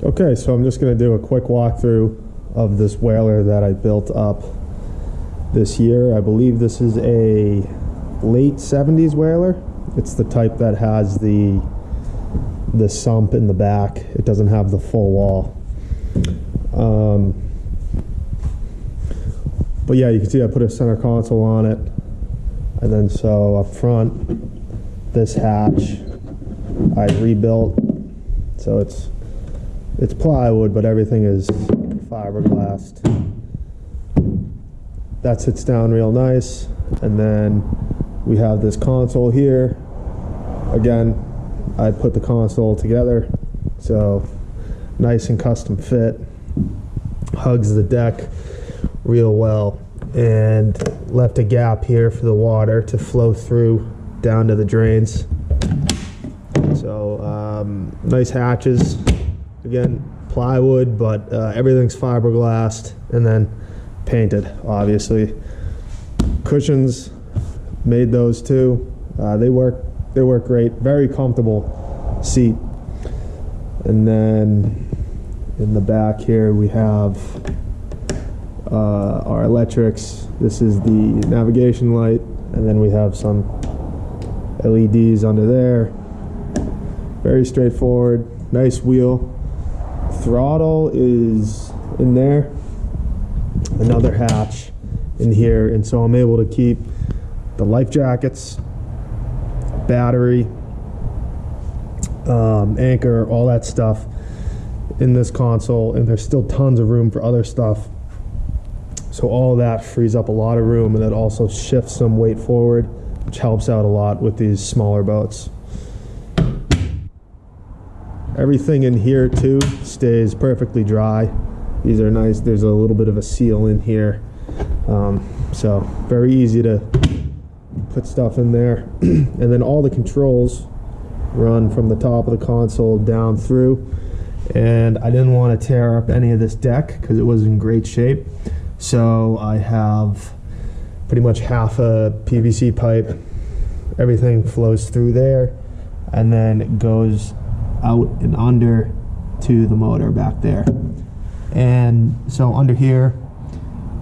Okay, so I'm just going to do a quick walkthrough of this whaler that I built up this year. I believe this is a late 70s whaler. It's the type that has the sump in the back. It doesn't have the full wall. But yeah, you can see I put a center console on it, and then so up front, this hatch I rebuilt. So it's plywood, but everything is fiberglass. That sits down real nice, and then we have this console here. Again, I put the console together, so nice and custom fit, hugs the deck real well, and left a gap here for the water to flow through down to the drains. So nice hatches, again plywood, but everything's fiberglass and then painted, obviously. Cushions, made those too. They work great, very comfortable seat. And then in the back here we have our electrics. This is the navigation light, and then we have some LEDs under there. Very straightforward, nice wheel. Throttle is in there, another hatch in here, and so I'm able to keep the life jackets, battery, anchor, all that stuff in this console, and there's still tons of room for other stuff. So all that frees up a lot of room, and it also shifts some weight forward, which helps out a lot with these smaller boats. Everything in here too stays perfectly dry. These are nice. There's a little bit of a seal in here, so very easy to put stuff in there. And then all the controls run from the top of the console down through, and I didn't want to tear up any of this deck because it was in great shape, so I have pretty much half a PVC pipe. Everything flows through there, and then it goes out and under to the motor back there. And so under here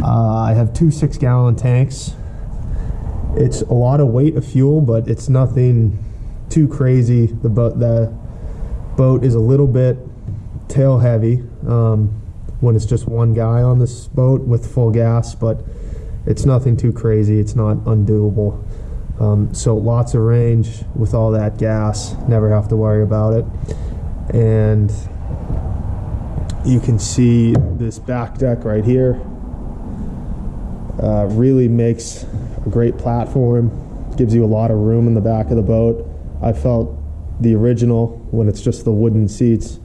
I have two 6-gallon tanks. It's a lot of weight of fuel, but it's nothing too crazy. The boat is a little bit tail heavy when it's just one guy on this boat with full gas, but it's nothing too crazy. It's not undoable. So lots of range with all that gas, never have to worry about it. And you can see this back deck right here really makes a great platform, gives you a lot of room in the back of the boat. I felt the original, when it's just the wooden seats,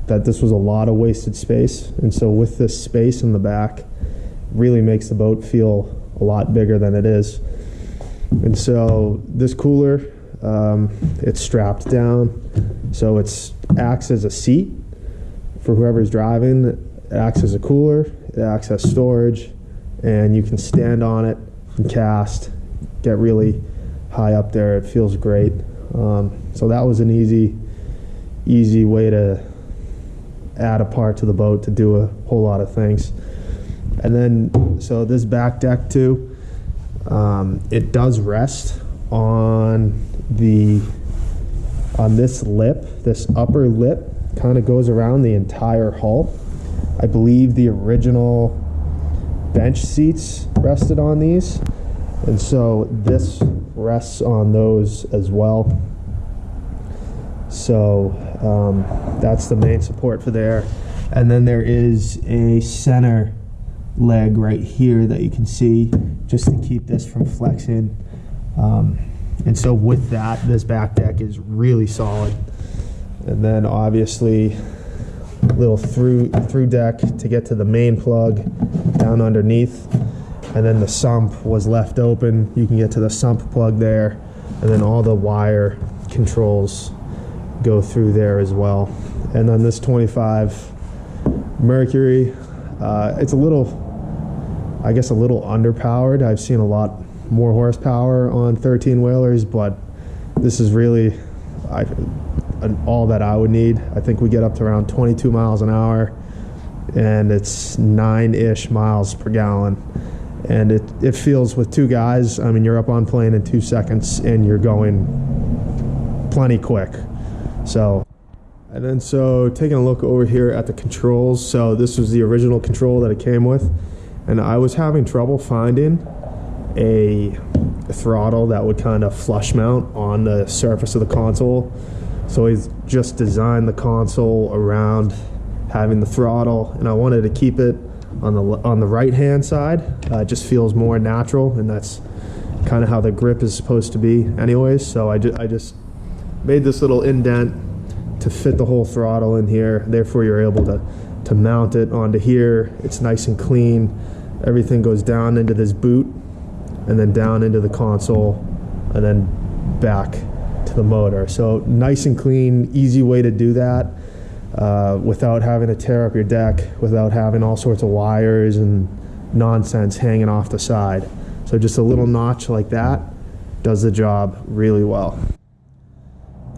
that this was a lot of wasted space, and so with this space in the back, really makes the boat feel a lot bigger than it is. And so this cooler, it's strapped down, so it acts as a seat for whoever's driving. It acts as a cooler, it acts as storage, and you can stand on it and cast, get really high up there. It feels great. So that was an easy way to add a part to the boat to do a whole lot of things. And then, so this back deck too, it does rest on this lip. This upper lip kind of goes around the entire hull. I believe the original bench seats rested on these, and so this rests on those as well. So that's the main support for there. And then there is a center leg right here that you can see, just to keep this from flexing. And so with that, this back deck is really solid. And then obviously little through deck to get to the main plug down underneath, and then the sump was left open. You can get to the sump plug there, and then all the wire controls go through there as well. And then this 25 Mercury, it's a little, I guess, a little underpowered. I've seen a lot more horsepower on 13 whalers, but this is really all that I would need. I think we get up to around 22 miles an hour, and it's 9-ish miles per gallon. And it feels, with two guys, I mean, you're up on plane in 2 seconds and you're going plenty quick. So, and then so taking a look over here at the controls. So this was the original control that it came with, and I was having trouble finding a throttle that would kind of flush mount on the surface of the console. So he's just designed the console around having the throttle, and I wanted to keep it on the right hand side. It just feels more natural, and that's kind of how the grip is supposed to be anyways. So I just made this little indent to fit the whole throttle in here. Therefore you're able to mount it onto here. It's nice and clean. Everything goes down into this boot and then down into the console and then back to the motor. So nice and clean, easy way to do that. Without having to tear up your deck, without having all sorts of wires and nonsense hanging off the side. So just a little notch like that does the job really well.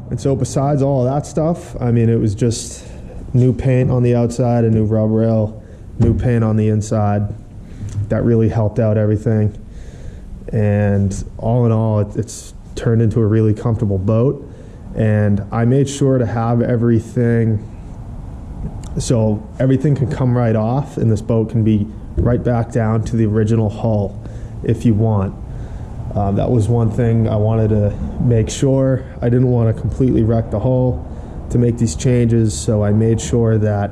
And so besides all of that stuff, I mean, it was just new paint on the outside, a new rub rail, new paint on the inside. That really helped out everything. And all in all, it's turned into a really comfortable boat. And I made sure to have everything, so everything can come right off, and this boat can be right back down to the original hull if you want. That was one thing I wanted to make sure. I didn't want to completely wreck the hull to make these changes, so I made sure that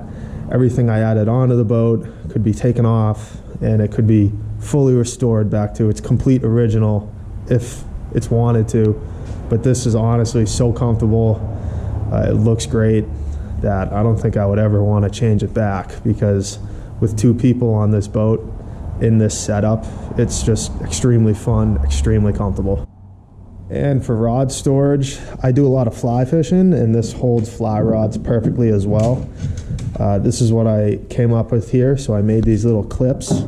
everything I added onto the boat could be taken off and it could be fully restored back to its complete original if it's wanted to. But this is honestly so comfortable. It looks great that I don't think I would ever want to change it back, because with two people on this boat in this setup, it's just extremely fun, extremely comfortable. And for rod storage, I do a lot of fly fishing, and this holds fly rods perfectly as well. This is what I came up with here. So I made these little clips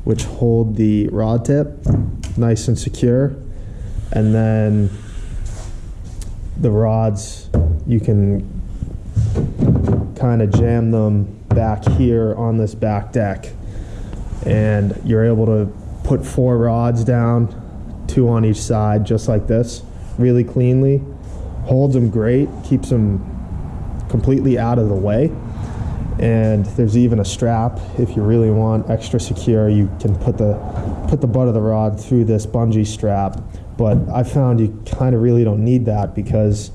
which hold the rod tip nice and secure, and then the rods, you can kind of jam them back here on this back deck, and you're able to put 4 rods down, 2 on each side, just like this, really cleanly. Holds them great, keeps them completely out of the way. And there's even a strap if you really want extra secure. You can put the butt of the rod through this bungee strap, but I found you kind of really don't need that, because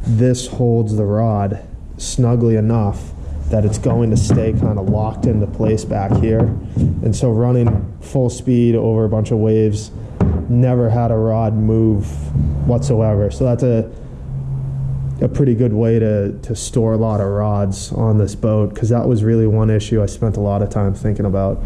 this holds the rod snugly enough that it's going to stay kind of locked into place back here. And so running full speed over a bunch of waves, never had a rod move whatsoever. So that's a pretty good way to store a lot of rods on this boat, because that was really one issue I spent a lot of time thinking about.